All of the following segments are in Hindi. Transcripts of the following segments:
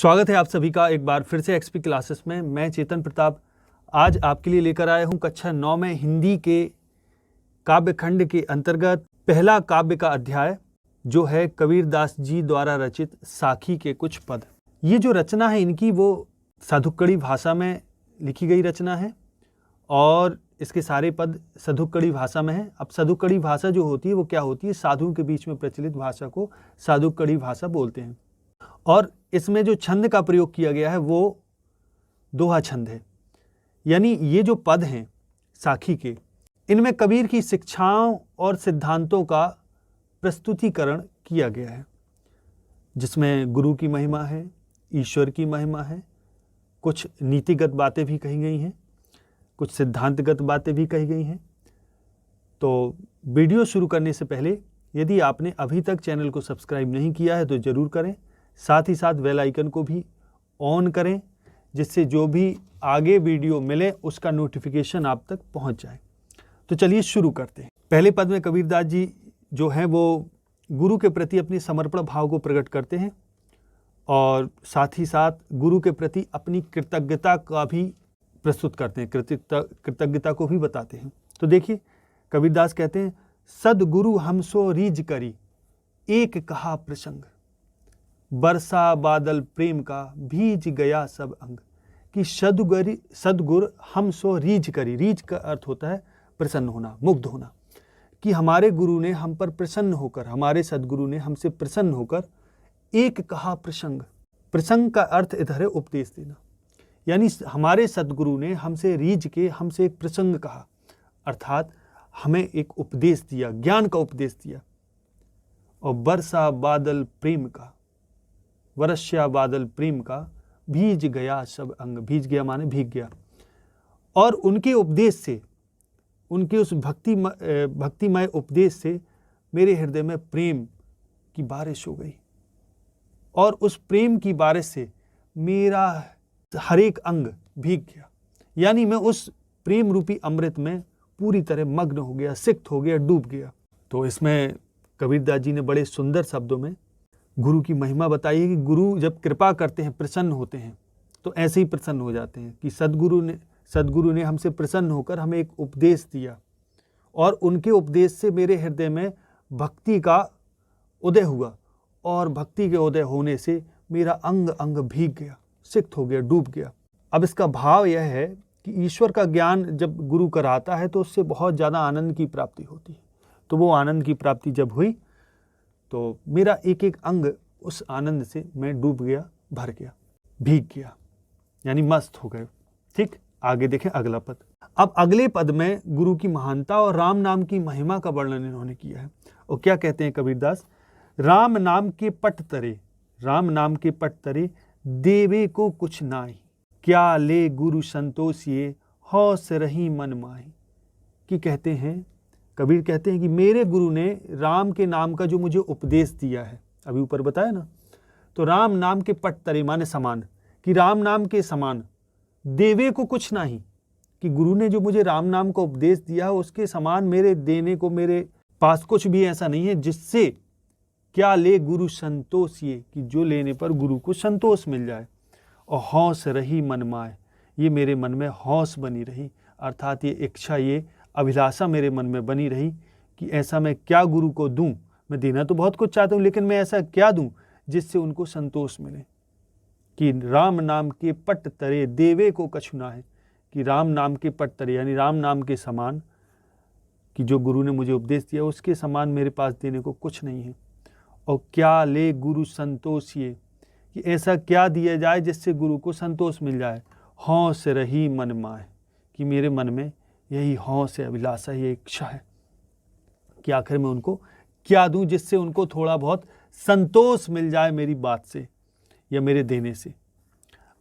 स्वागत है आप सभी का एक बार फिर से एक्सपी क्लासेस में। मैं चेतन प्रताप आज आपके लिए लेकर आया हूं कक्षा 9 में हिंदी के काव्य खंड के अंतर्गत पहला काव्य का अध्याय जो है कबीरदास जी द्वारा रचित साखी के कुछ पद। ये जो रचना है इनकी वो साधुक्कड़ी भाषा में लिखी गई रचना है और इसके सारे पद साधुक्कड़ी भाषा में हैं। अब साधुक्कड़ी भाषा जो होती है वो क्या होती है, साधुओं के बीच में प्रचलित भाषा को साधुक्कड़ी भाषा बोलते हैं। और इसमें जो छंद का प्रयोग किया गया है वो दोहा छंद है, यानी ये जो पद हैं साखी के, इनमें कबीर की शिक्षाओं और सिद्धांतों का प्रस्तुतिकरण किया गया है, जिसमें गुरु की महिमा है, ईश्वर की महिमा है, कुछ नीतिगत बातें भी कही गई हैं, कुछ सिद्धांतगत बातें भी कही गई हैं। तो वीडियो शुरू करने से पहले यदि आपने अभी तक चैनल को सब्सक्राइब नहीं किया है तो ज़रूर करें, साथ ही साथ बेल आइकन को भी ऑन करें जिससे जो भी आगे वीडियो मिले उसका नोटिफिकेशन आप तक पहुंच जाए। तो चलिए शुरू करते हैं। पहले पद में कबीरदास जी जो हैं वो गुरु के प्रति अपने समर्पण भाव को प्रकट करते हैं और साथ ही साथ गुरु के प्रति अपनी कृतज्ञता का भी प्रस्तुत करते हैं, कृतज्ञता को भी बताते हैं। तो देखिए कबीरदास कहते हैं, सदगुरु हमसो रीझ करी एक कहा प्रसंग, बरसा बादल प्रेम का भीज गया सब अंग। कि सदगुरु हम सो रीझ करी, रीझ का अर्थ होता है प्रसन्न होना, मुग्ध होना। कि हमारे गुरु ने हम पर प्रसन्न होकर, हमारे सदगुरु ने हमसे प्रसन्न होकर एक कहा प्रसंग, प्रसंग का अर्थ इधर है उपदेश देना, यानी हमारे सदगुरु ने हमसे रीझ के हमसे एक प्रसंग कहा, अर्थात हमें एक उपदेश दिया, ज्ञान का उपदेश दिया। और बरसा बादल प्रेम का, वर्ष्या बादल प्रेम का भीज गया सब अंग, भीज गया माने भीग गया। और उनके उपदेश से, उनके उस भक्तिमय उपदेश से मेरे हृदय में प्रेम की बारिश हो गई और उस प्रेम की बारिश से मेरा हर एक अंग भीग गया, यानी मैं उस प्रेम रूपी अमृत में पूरी तरह मग्न हो गया, सिक्त हो गया, डूब गया। तो इसमें कबीरदास जी ने बड़े सुंदर शब्दों में गुरु की महिमा बताई है कि गुरु जब कृपा करते हैं, प्रसन्न होते हैं, तो ऐसे ही प्रसन्न हो जाते हैं। कि सदगुरु ने हमसे प्रसन्न होकर हमें एक उपदेश दिया और उनके उपदेश से मेरे हृदय में भक्ति का उदय हुआ और भक्ति के उदय होने से मेरा अंग अंग भीग गया, सिक्त हो गया, डूब गया। अब इसका भाव यह है कि ईश्वर का ज्ञान जब गुरु कराता है तो उससे बहुत ज़्यादा आनंद की प्राप्ति होती है। तो वो आनंद की प्राप्ति जब हुई तो मेरा एक एक अंग उस आनंद से मैं डूब गया, भर गया, भीग गया, यानी मस्त हो गए। ठीक, आगे देखें अगला पद। अब अगले पद में गुरु की महानता और राम नाम की महिमा का वर्णन इन्होंने किया है। और क्या कहते हैं कबीरदास, राम नाम के पट तरे, राम नाम के पट तरे देवे को कुछ नाई, क्या ले गुरु संतोषिए हौस रही मन माही। कि कहते हैं, कबीर कहते हैं कि मेरे गुरु ने राम के नाम का जो मुझे उपदेश दिया है, अभी ऊपर बताया ना, तो राम नाम के पट तरे माने समान, कि राम नाम के समान देवे को कुछ नहीं, कि गुरु ने जो मुझे राम नाम का उपदेश दिया है उसके समान मेरे देने को मेरे पास कुछ भी ऐसा नहीं है जिससे क्या ले गुरु संतोष, ये कि जो लेने पर गुरु को संतोष मिल जाए। और हौस रही मन माए, ये मेरे मन में हौस बनी रही, अर्थात ये इच्छा, ये अभिलाषा मेरे मन में बनी रही कि ऐसा मैं क्या गुरु को दूं। मैं देना तो बहुत कुछ चाहता हूं लेकिन मैं ऐसा क्या दूं जिससे उनको संतोष मिले। कि राम नाम के पट तरे देवे को कछुना है, कि राम नाम के पट तरे यानी राम नाम के समान, कि जो गुरु ने मुझे उपदेश दिया उसके समान मेरे पास देने को कुछ नहीं है। और क्या ले गुरु संतोष, ये कि ऐसा क्या दिया जाए जिससे गुरु को संतोष मिल जाए। हौस रही मन माए, कि मेरे मन में यही हौस है, अभिलाषा, ये इच्छा है कि आखिर मैं उनको क्या दूं जिससे उनको थोड़ा बहुत संतोष मिल जाए मेरी बात से या मेरे देने से।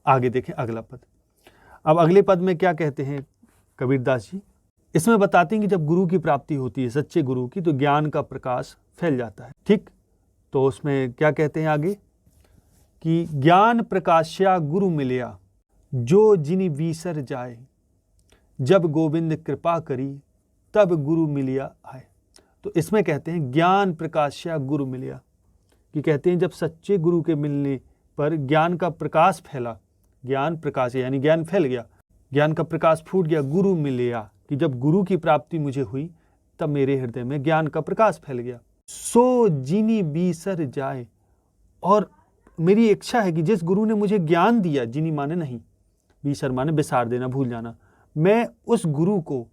आगे देखें अगला पद। अब अगले पद में क्या कहते हैं कबीरदास जी, इसमें बताते हैं कि जब गुरु की प्राप्ति होती है, सच्चे गुरु की, तो ज्ञान का प्रकाश फैल जाता है। ठीक, तो उसमें क्या कहते हैं आगे, कि ज्ञान प्रकाश्या गुरु मिलया जो जिनि विसर जाए, जब गोविंद कृपा करी तब गुरु मिलिया आए। तो इसमें कहते हैं ज्ञान प्रकाश्या गुरु मिलिया, कि कहते हैं जब सच्चे गुरु के मिलने पर ज्ञान का प्रकाश फैला, ज्ञान प्रकाश यानी ज्ञान फैल गया, ज्ञान का प्रकाश फूट गया, गुरु मिलिया, कि जब गुरु की प्राप्ति मुझे हुई तब मेरे हृदय में ज्ञान का प्रकाश फैल गया। सो जिनी बीसर जाए, और मेरी इच्छा है कि जिस गुरु ने मुझे ज्ञान दिया, जिनी माने नहीं, बीसर माने बिसार देना, भूल जाना, मैं उस गुरु को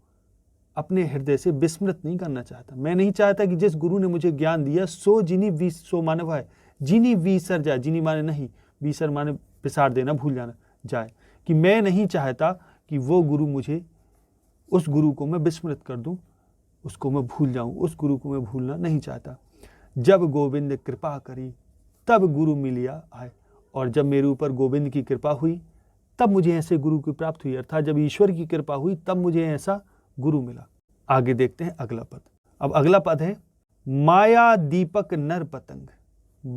अपने हृदय से विस्मृत नहीं करना चाहता। मैं नहीं चाहता कि जिस गुरु ने मुझे ज्ञान दिया, सो जिनी बीस, सो माने वह है, जिनी बीसर जाए, जिनी माने नहीं, बीसर माने बिसार देना, भूल जाना, जाए, कि मैं नहीं चाहता कि वो गुरु मुझे, उस गुरु को मैं विस्मृत कर दूं, उसको मैं भूल जाऊं, उस गुरु को मैं भूलना नहीं चाहता। जब गोविंद कृपा करी तब गुरु मिलिया आए, और जब मेरे ऊपर गोविंद की कृपा हुई तब मुझे ऐसे गुरु की प्राप्त हुई, अर्थात जब ईश्वर की कृपा हुई तब मुझे ऐसा गुरु मिला। आगे देखते हैं अगला पद। अब अगला पद है, माया दीपक नर पतंग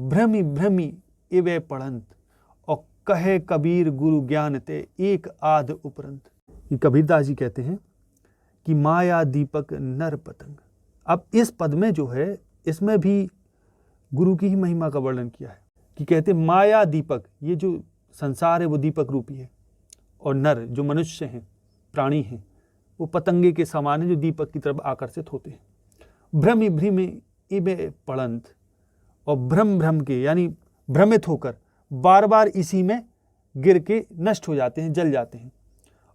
भ्रमि भ्रमि इवे पढ़ंत, और कहे कबीर गुरु ज्ञान ते एक आध उपरंत। कबीरदास जी कहते हैं कि माया दीपक नर पतंग। अब इस पद में जो है, इसमें भी गुरु की ही महिमा का वर्णन किया है, कि कहते माया दीपक, ये जो संसार है वो दीपक रूपी है, और नर जो मनुष्य हैं, प्राणी हैं, वो पतंगे के समान है जो दीपक की तरफ आकर्षित होते हैं। भ्रमि भ्रमि इबे पड़ंत, और भ्रम भ्रम के यानी भ्रमित होकर बार बार इसी में गिर के नष्ट हो जाते हैं, जल जाते हैं।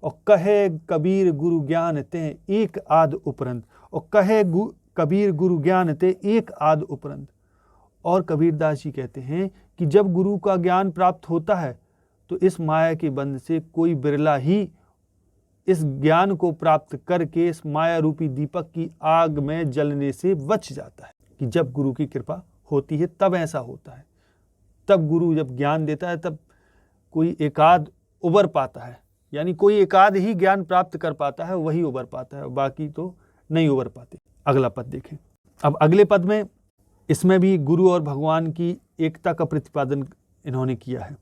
और कहे कबीर गुरु ज्ञान ते एक आध उपरंत, और कहे कबीर गुरु ज्ञान ते एक आध उपरंत। और कबीरदास जी कहते हैं कि जब गुरु का ज्ञान प्राप्त होता है तो इस माया के बंध से कोई बिरला ही इस ज्ञान को प्राप्त करके इस माया रूपी दीपक की आग में जलने से बच जाता है। कि जब गुरु की कृपा होती है तब ऐसा होता है, तब गुरु जब ज्ञान देता है तब कोई एकाध उबर पाता है, यानी कोई एकाध ही ज्ञान प्राप्त कर पाता है, वही उबर पाता है, बाकी तो नहीं उबर पाते। अगला पद देखें। अब अगले पद में, इसमें भी गुरु और भगवान की एकता का प्रतिपादन इन्होंने किया है,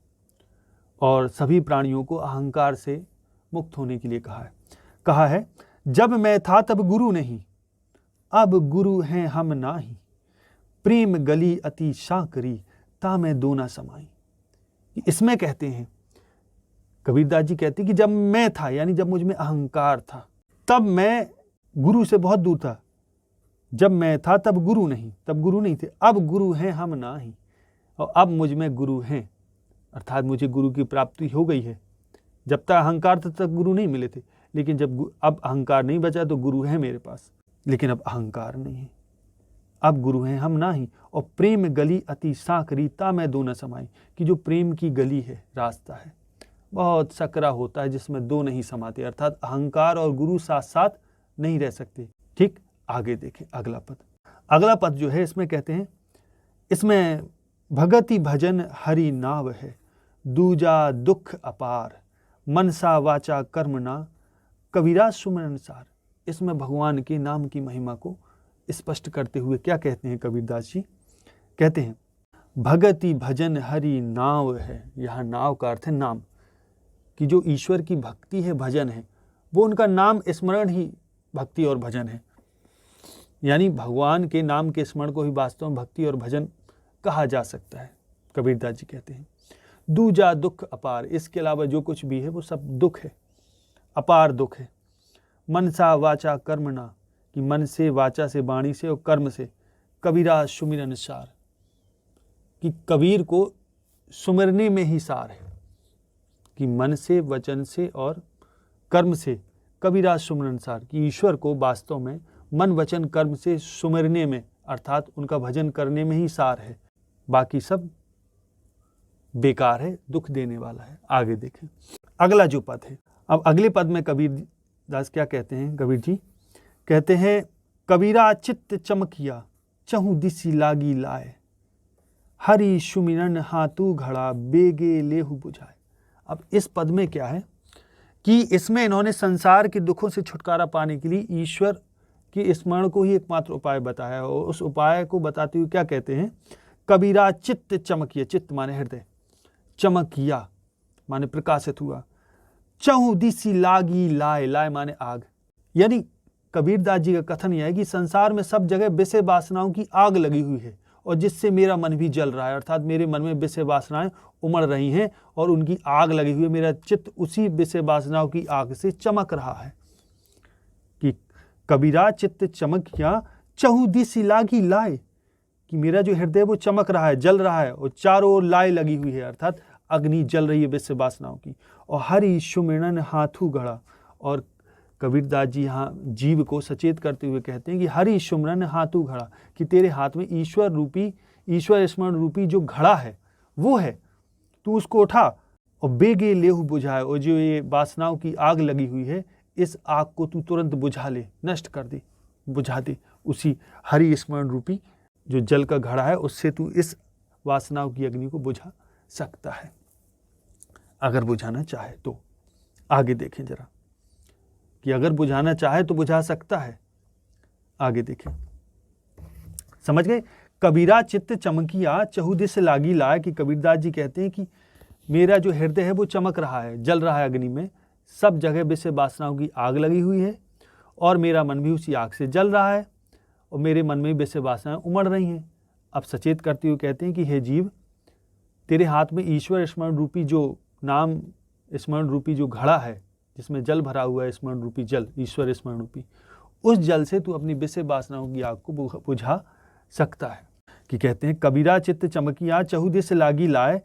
और सभी प्राणियों को अहंकार से मुक्त होने के लिए कहा है जब मैं था तब गुरु नहीं, अब गुरु हैं हम नाही, प्रेम गली अति साकरी ता मैं दो ना समाई। इसमें कहते हैं, कबीरदास जी कहते हैं कि जब मैं था, यानी जब मुझ में अहंकार था, तब मैं गुरु से बहुत दूर था। जब मैं था तब गुरु नहीं, तब गुरु नहीं थे, अब गुरु हैं हम नाही, और अब मुझ में गुरु हैं, अर्थात मुझे गुरु की प्राप्ति हो गई है। जब तक अहंकार था तब गुरु नहीं मिले थे, लेकिन जब अब अहंकार नहीं बचा तो गुरु है मेरे पास, लेकिन अब अहंकार नहीं है, अब गुरु हैं हम नाही। और प्रेम गली अति साकरी ता मैं दो न समाई, कि जो प्रेम की गली है, रास्ता है, बहुत सकरा होता है जिसमें दो नहीं समाते, अर्थात अहंकार और गुरु साथ साथ नहीं रह सकते। ठीक, आगे देखें अगला पद। अगला पद जो है इसमें कहते हैं, इसमें भगति भजन हरि नाव है, दूजा दुख अपार, मनसा वाचा कर्मणा कबीरा सुमरन सार। इसमें भगवान के नाम की महिमा को स्पष्ट करते हुए क्या कहते हैं कबीरदास जी? कहते हैं भगति भजन हरि नाव है। यहाँ नाव का अर्थ है नाम, कि जो ईश्वर की भक्ति है, भजन है, वो उनका नाम स्मरण ही भक्ति और भजन है। यानी भगवान के नाम के स्मरण को ही वास्तव में भक्ति और भजन कहा जा सकता है। कबीरदास जी कहते हैं दूजा दुख अपार, इसके अलावा जो कुछ भी है वो सब दुख है, अपार दुख है। मनसा वाचा कर्मणा, कि मन से, वाचा से, वाणी से और कर्म से, कबीरा सुमिरन सार, कि कबीर को सुमिरने में ही सार है, कि मन से, वचन से और कर्म से कबीरा सुमिरन सार, कि ईश्वर को वास्तव में मन वचन कर्म से सुमिरने में, अर्थात उनका भजन करने में ही सार है, बाकी सब बेकार है, दुख देने वाला है। आगे देखें अगला जो पद है। अब अगले पद में कबीर दास क्या कहते हैं? कबीर जी कहते हैं कबीरा चित्त चमकिया चहु दिसी लागी लाए, हरि सुमिरन हाथू घड़ा बेगे लेहु बुझाए। अब इस पद में क्या है कि इसमें इन्होंने संसार के दुखों से छुटकारा पाने के लिए ईश्वर के स्मरण को ही एकमात्र उपाय बताया, और उस उपाय को बताते हुए क्या कहते हैं? कबीरा चित्त चमकिया, चित्त माने हृदय, चमकिया माने प्रकाशित हुआ, चहु दिसी लागी लाए, लाए माने आग। यानी कबीरदास जी का कथन यह है कि संसार में सब जगह विषय वासनाओं की आग लगी हुई है, और जिससे मेरा मन भी जल रहा है, अर्थात मेरे मन में विषय वासनाएं उमड़ रही हैं और उनकी आग लगी हुई है। मेरा चित्त उसी विषय वासनाओं की आग से चमक रहा है। कि कबीरा चित्त चमकिया चहु दिस लागी लाए, कि मेरा जो हृदय वो चमक रहा है, जल रहा है और चारों ओर लाए लगी हुई है, अर्थात अग्नि जल रही है विषय वासनाओं की। और हरि सुमिरन हाथू गढ़ा, और कबीरदास जी यहाँ जीव को सचेत करते हुए कहते हैं कि हरि सुमिरन हाथू घड़ा, कि तेरे हाथ में ईश्वर स्मरण रूपी जो घड़ा है वो है, तू उसको उठा और बेगे लेहु बुझाए, और जो ये वासनाओं की आग लगी हुई है इस आग को तू तुरंत बुझा ले, नष्ट कर दे, बुझा दे। उसी हरि स्मरण रूपी जो जल का घड़ा है उससे तू इस वासनाओं की अग्नि को बुझा सकता है, अगर बुझाना चाहे तो। आगे देखें जरा कि अगर बुझाना चाहे तो बुझा सकता है। आगे देखें, समझ गए। कबीरा चित्त चमकिया चहुदिस लागी लाए, कि कबीरदास जी कहते हैं कि मेरा जो हृदय है वो चमक रहा है, जल रहा है अग्नि में, सब जगह विषय वासनाओं की आग लगी हुई है और मेरा मन भी उसी आग से जल रहा है और मेरे मन में विषय वासनाएं उमड़ रही हैं। अब सचेत करते हुए कहते हैं कि हे जीव, तेरे हाथ में ईश्वर स्मरण रूपी जो नाम स्मरण रूपी जो घड़ा है, जिसमें जल भरा हुआ है, स्मरण रूपी जल, ईश्वर स्मरण रूपी, उस जल से तू अपनी विषय वासनाओं की आग को बुझा सकता है। कि कहते हैं कबीरा चित्त चमकिया चहुदिस लागी लाए,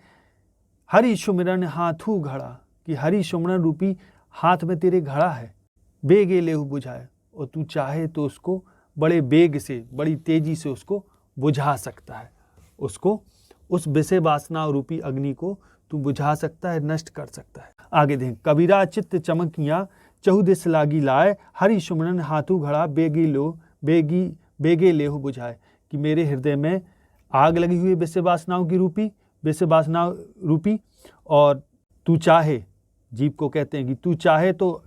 हरि सुमिरन हाथू घड़ा, कि हरि सुमिरन रूपी हाथ में तेरे घड़ा है, बेगे लेहु बुझाए, और तू चाहे तो उसको बड़े बेग से, बड़ी तेजी से उसको बुझा सकता है, उसको उस विषय वासना रूपी अग्नि को तू बुझा सकता है, नष्ट कर सकता है। आगे देखें, कबीरा चित्त चमकिया चहुदिस लागी लाए, हरि सुमिरन हाथू घड़ा, बेगे लेहु बुझाए, कि मेरे हृदय में आग लगी हुई विषय वासनाओं की विषय वासना रूपी, और तू चाहे, जीव को कहते हैं कि तू चाहे तो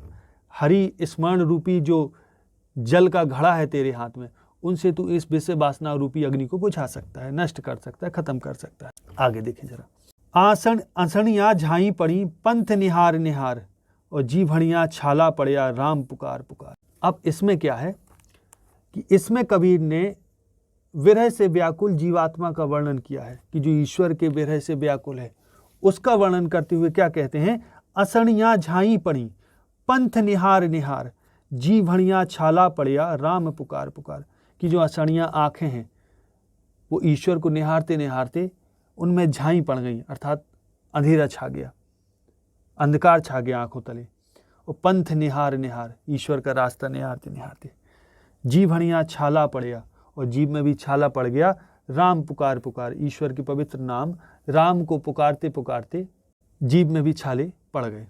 हरि स्मरण रूपी जो जल का घड़ा है तेरे हाथ में, उनसे तू इस विषय वासना रूपी अग्नि को बुझा सकता है, नष्ट कर सकता है, खत्म कर सकता है। आगे देखें जरा, असणिया झाई पड़ी पंथ निहार निहार, और जी भणिया छाला पड़िया राम पुकार पुकार। अब इसमें क्या है कि इसमें कबीर ने विरह से व्याकुल जीवात्मा का वर्णन किया है, कि जो ईश्वर के विरह से व्याकुल है उसका वर्णन करते हुए क्या कहते हैं, असणिया झाई पड़ी पंथ निहार निहार, जी भणिया छाला पड़िया राम पुकार पुकार, कि जो असणिया आंखें हैं वो ईश्वर को निहारते निहारते उनमें झाई पड़ गई, अर्थात अंधेरा छा गया, अंधकार छा गया आंखों तले। और पंथ निहार निहार, ईश्वर का रास्ता निहारते निहारते, जी भणिया छाला पड़िया, और जीव में भी छाला पड़ गया, राम पुकार पुकार, ईश्वर के पवित्र नाम राम को पुकारते पुकारते जीव में भी छाले पड़ गए।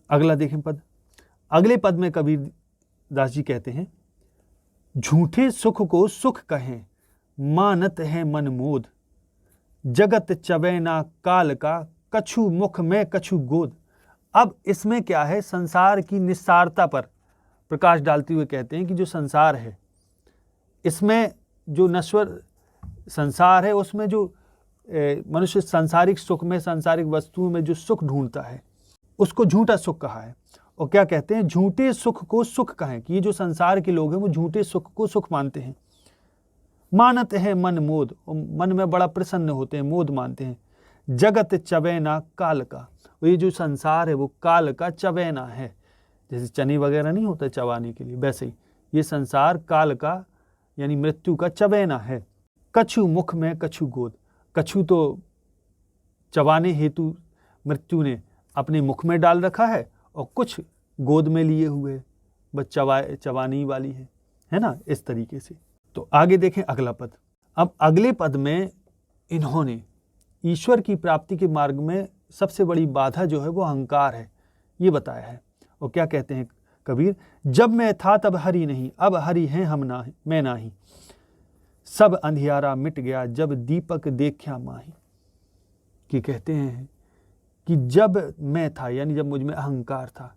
अगला देखें पद, अगले पद में कबीर दास जी कहते हैं, झूठे सुख को सुख कहें मानत है मन मोद, जगत चवैना काल का कछु मुख में कछु गोद। अब इसमें क्या है, संसार की निस्सारता पर प्रकाश डालते हुए कहते हैं कि जो संसार है, इसमें जो नश्वर संसार है उसमें जो मनुष्य सांसारिक सुख में, सांसारिक वस्तुओं में जो सुख ढूंढता है उसको झूठा सुख कहा है। और क्या कहते हैं, झूठे सुख को सुख कहें, कि ये जो संसार के लोग हैं वो झूठे सुख को सुख मानते हैं। मानत है मन मोद, और मन में बड़ा प्रसन्न होते हैं, मोद मानते हैं। जगत चवैना काल का, ये जो संसार है वो काल का चवैना है, जैसे चने वगैरह नहीं होता चबाने के लिए, वैसे ही ये संसार काल का यानी मृत्यु का चवैना है। कछु मुख में कछु गोद, कछु तो चबाने हेतु मृत्यु ने अपने मुख में डाल रखा है और कुछ गोद में लिए हुए, बस चबाने वाली है ना, इस तरीके से। तो आगे देखें अगला पद। अब अगले पद में इन्होंने ईश्वर की प्राप्ति के मार्ग में सबसे बड़ी बाधा जो है वो अहंकार है, ये बताया है। और क्या कहते हैं कबीर, जब मैं था तब हरि नहीं, अब हरि हैं हम ना, मैं नाही, सब अंधियारा मिट गया जब दीपक देखा माही। कि कहते हैं कि जब मैं था, यानी जब मुझ में अहंकार था,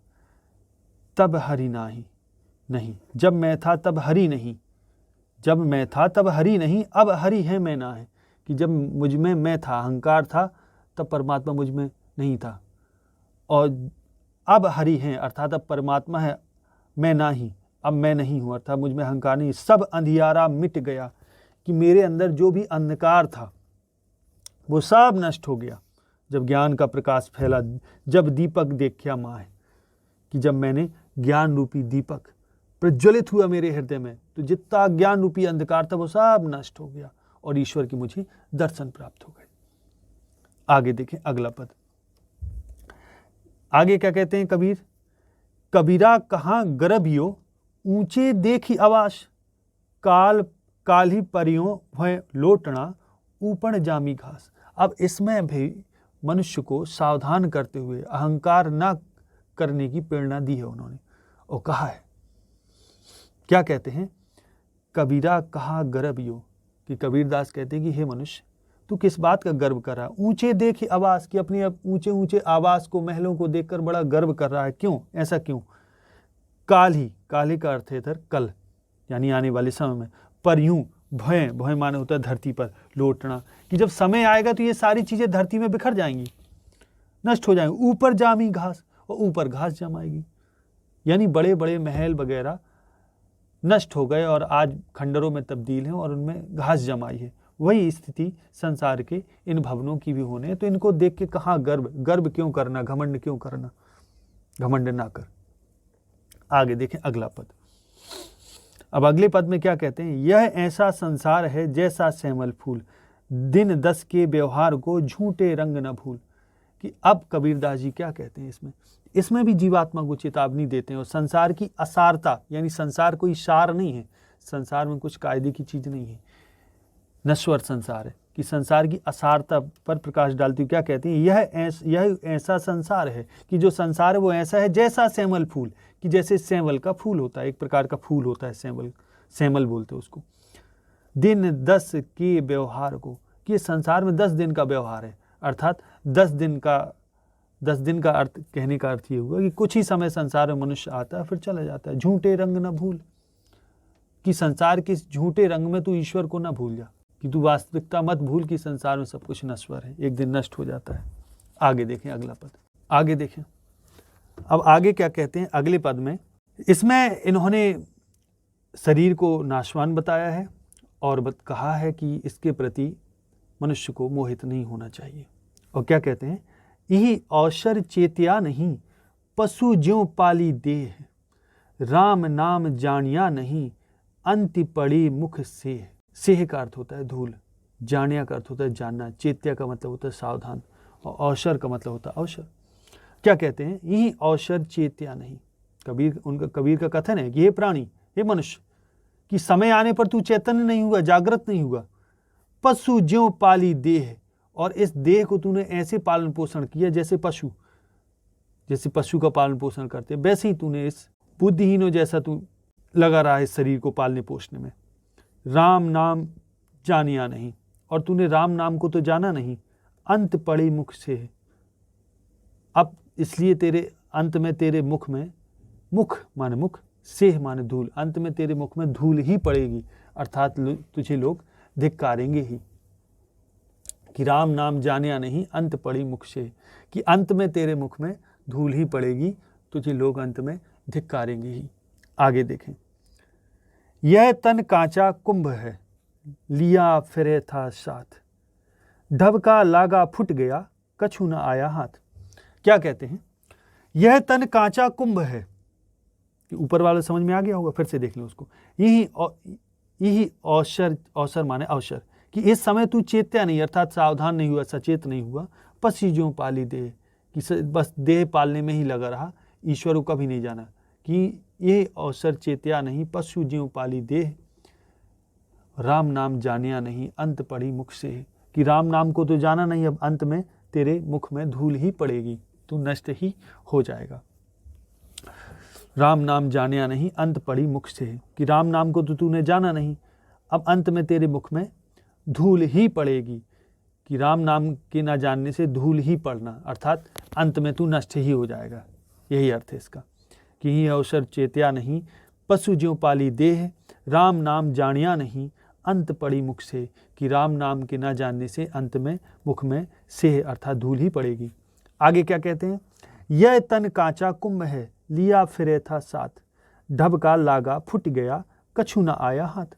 तब हरि नहीं, जब मैं था तब हरि नहीं, जब मैं था तब हरि नहीं, अब हरि है मैं ना है। कि जब मुझ में मैं था, अहंकार था, तब परमात्मा मुझ में नहीं था, और अब हरि हैं अर्थात अब परमात्मा है, मैं ना ही, अब मैं नहीं हूँ अर्थात मुझ में अहंकार नहीं। सब अंधियारा मिट गया, कि मेरे अंदर जो भी अंधकार था वो सब नष्ट हो गया जब ज्ञान का प्रकाश फैला, जब दीपक देखा माए, कि जब मैंने ज्ञान रूपी दीपक प्रज्वलित हुआ मेरे हृदय में, तो जितना ज्ञान रूपी अंधकार था वो सब नष्ट हो गया और ईश्वर की मुझे दर्शन प्राप्त हो गए। आगे देखें अगला पद। आगे क्या कहते हैं कबीर? कबीरा कहाँ गर्भियो ऊंचे देखी आवास, काल काली परियों भय लोटना ऊपर जामी घास। अब इसमें भी मनुष्य को सावधान करते हुए अहंकार न करने की प्रेरणा दी है उन्होंने, और कहा है, क्या कहते हैं? कबीरा कहा गर्भियो, कि कबीरदास कहते हैं कि हे मनुष्य, तू किस बात का गर्व कर रहा है? ऊंचे देखी आवास, की अपनी ऊंचे ऊंचे आवास को, महलों को देखकर बड़ा गर्व कर रहा है, क्यों? ऐसा क्यों? काली, काली का अर्थ है इधर कल, यानी आने वाले समय में। पर यूं, भय, भय माने होता है धरती पर लौटना, कि जब समय आएगा तो ये सारी चीजें धरती में बिखर जाएंगी, नष्ट हो जाएंगी। ऊपर जामी घास, और ऊपर घास जमाएगी, यानी बड़े बड़े महल वगैरह नष्ट हो गए और आज खंडरों में तब्दील हैं और उनमें घास जमाई है। वही स्थिति संसार के इन भवनों की भी होने, तो इनको देख के कहाँ गर्व, गर्व क्यों करना, घमंड क्यों करना, घमंड ना कर। आगे देखें अगला पद। अब अगले पद में क्या कहते हैं? यह ऐसा संसार है जैसा श्यामल फूल, दिन दस के व्यवहार को झूठे रंग न भूल। कि अब कबीरदास जी क्या कहते हैं इसमें भी जीवात्मा को चेतावनी देते हैं और संसार की असारता, यानी संसार कोई सार नहीं है, संसार में कुछ कायदे की चीज नहीं है, नश्वर संसार है, कि संसार की असारता पर प्रकाश डालती हुई क्या कहते हैं? यह ऐसा संसार है, कि जो संसार है वो ऐसा है जैसा श्यामल फूल, कि जैसे श्यामल का फूल होता है, एक प्रकार का फूल होता है श्यामल, श्यामल बोलते हैं उसको। दिन दस के व्यवहार को, कि संसार में 10 दिन का व्यवहार है, अर्थात 10 दिन का अर्थ, कहने का अर्थ ये हुआ कि कुछ ही समय संसार में मनुष्य आता है फिर चला जाता है। झूठे रंग न भूल, कि संसार के झूठे रंग में तू ईश्वर को न भूल जा, कि तू वास्तविकता मत भूल कि संसार में सब कुछ नश्वर है, एक दिन नष्ट हो जाता है। आगे देखें अगला पद। आगे देखें अब आगे क्या कहते हैं अगले पद में। इसमें इन्होंने शरीर को नाशवान बताया है और कहा है कि इसके प्रति मनुष्य को मोहित नहीं होना चाहिए। और क्या कहते हैं? यही अवसर चेतिया नहीं, पशु ज्यों पाली देह, राम नाम जानिया नहीं, अंति पड़ी मुख सेह। सेह का अर्थ होता है धूल, जानिया का अर्थ होता है जानना, चेत्या का मतलब होता है सावधान, और अवसर का मतलब होता है अवसर। क्या कहते हैं? यही अवसर चेत्या नहीं। कबीर का कथन है कि हे प्राणी, हे मनुष्य, कि समय आने पर तू चैतन्य नहीं हुआ, जागृत नहीं हुआ। पशु ज्यों पाली देह, और इस देह को तूने ऐसे पालन पोषण किया जैसे पशु का पालन पोषण करते, वैसे ही तूने इस बुद्धिहीनों जैसा तू लगा रहा है इस शरीर को पालने पोषने में। राम नाम जानिया नहीं, और तूने राम नाम को तो जाना नहीं। अंत पड़ी मुख से, अब इसलिए तेरे अंत में तेरे मुख में, मुख माने मुख, सेह माने धूल, अंत में तेरे मुख में धूल ही पड़ेगी, अर्थात तुझे लोग धिक्कारेंगे ही। कि राम नाम जानिया नहीं, अंत पड़ी मुख से, कि अंत में तेरे मुख में धूल ही पड़ेगी, तुझे लोग अंत में धिक्कारेंगे ही। आगे देखें। यह तन कांचा कुंभ है, लिया फिरे था साथ, ढबका लागा फुट गया, कछु न आया हाथ। क्या कहते हैं? यह तन कांचा कुंभ है, कि ऊपर वाला समझ में आ गया होगा, फिर से देख लो उसको। यही अवसर माने अवसर, कि इस समय तू चेत्या नहीं, अर्थात सावधान नहीं हुआ, सचेत नहीं हुआ। पशु ज्यों पाली देह, कि बस देह पालने में ही लगा रहा, ईश्वर को कभी नहीं जाना। कि ये अवसर चेत्या नहीं, पशु ज्यों पाली देह, राम नाम जानिया नहीं, अंत पड़ी मुख से। कि राम नाम को तो जाना नहीं, अब अंत में तेरे मुख में धूल ही पड़ेगी, तू नष्ट ही हो जाएगा। राम नाम जानिया नहीं, अंत पड़ी मुख से, कि राम नाम को तो तूने जाना नहीं, अब अंत में तेरे मुख में धूल ही पड़ेगी। कि राम नाम के ना जानने से धूल ही पड़ना, अर्थात अंत में तू नष्ट ही हो जाएगा, यही अर्थ है इसका। कि ये अवसर चेत्या नहीं, पशु ज्यों पाली देह, राम नाम जानिया नहीं, अंत पड़ी मुख से। कि राम नाम के ना जानने से अंत में मुख में सेह अर्थात धूल ही पड़ेगी। आगे क्या कहते हैं? यह तन कांचा कुंभ है, लिया फिरे था साथ, ढबका लागा फुट गया, कछु न आया हाथ।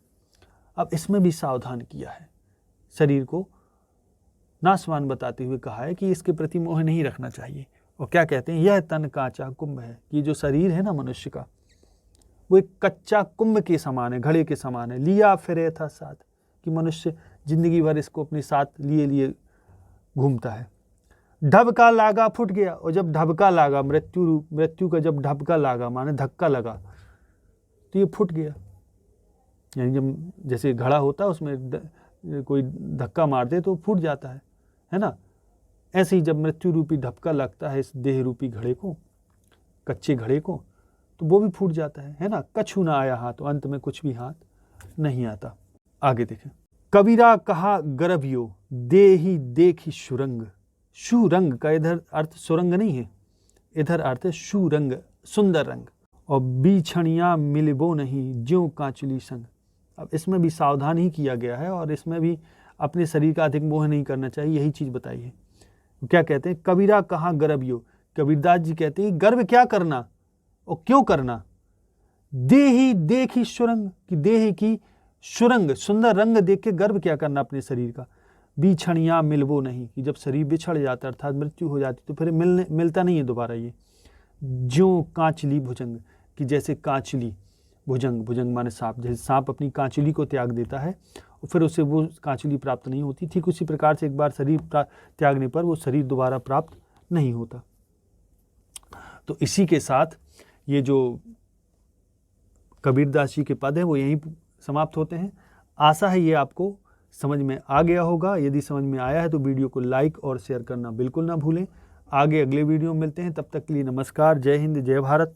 अब इसमें भी सावधान किया है, शरीर को नासवान बताते हुए कहा है कि इसके प्रति मोह नहीं रखना चाहिए। और क्या कहते हैं, यह तन कांचा कुंभ है, कि जो शरीर है ना मनुष्य का, वो एक कच्चा कुंभ के समान है, घड़े के समान है। लिया फिरे था साथ, कि मनुष्य जिंदगी भर इसको अपने साथ लिए लिए घूमता है। ढबका लागा फूट गया, और जब ढबका लागा, मृत्यु का जब ढबका लागा माने धक्का लगा, तो ये फूट गया। यानी जब जैसे घड़ा होता है उसमें कोई धक्का मार दे तो फूट जाता है ना। ऐसे ही जब मृत्यु रूपी धक्का लगता है इस देह रूपी घड़े को, कच्चे घड़े को, तो वो भी फूट जाता है ना। कछु ना आया हाथ, तो अंत में कुछ भी हाथ नहीं आता। आगे देखें, कबीरा कहा गर्भियो देहि देखी सुरंग। सुरंग का इधर अर्थ सुरंग नहीं है, इधर अर्थ है सुरंग, सुंदर रंग। और बीछणिया मिलबो नहीं ज्यों कांचुली संग। अब इसमें भी सावधान ही किया गया है, और इसमें भी अपने शरीर का अधिक मोह नहीं करना चाहिए, यही चीज बताई है। क्या कहते हैं, कबीरा कहाँ गर्भियो, कबीरदास जी कहते हैं गर्व क्या करना और क्यों करना। देही देखी सुरंग, की देह की सुरंग, सुंदर रंग देख के गर्व क्या करना अपने शरीर का। बीछणिया मिलबो नहीं, कि जब शरीर बिछड़ जाता अर्थात मृत्यु हो जाती तो फिर मिलता नहीं है दोबारा ये। ज्यों कांचली भुजंग, कि जैसे कांचली भुजंग, भुजंग माने सांप, जैसे सांप अपनी कांचली को त्याग देता है और फिर उसे वो कांचली प्राप्त नहीं होती, ठीक उसी प्रकार से एक बार शरीर त्यागने पर वो शरीर दोबारा प्राप्त नहीं होता। तो इसी के साथ ये जो कबीरदास जी के पद हैं वो यहीं समाप्त होते हैं। आशा है ये आपको समझ में आ गया होगा। यदि समझ में आया है तो वीडियो को लाइक और शेयर करना बिल्कुल ना भूलें। आगे अगले वीडियो में मिलते हैं, तब तक के लिए नमस्कार, जय हिंद, जय भारत।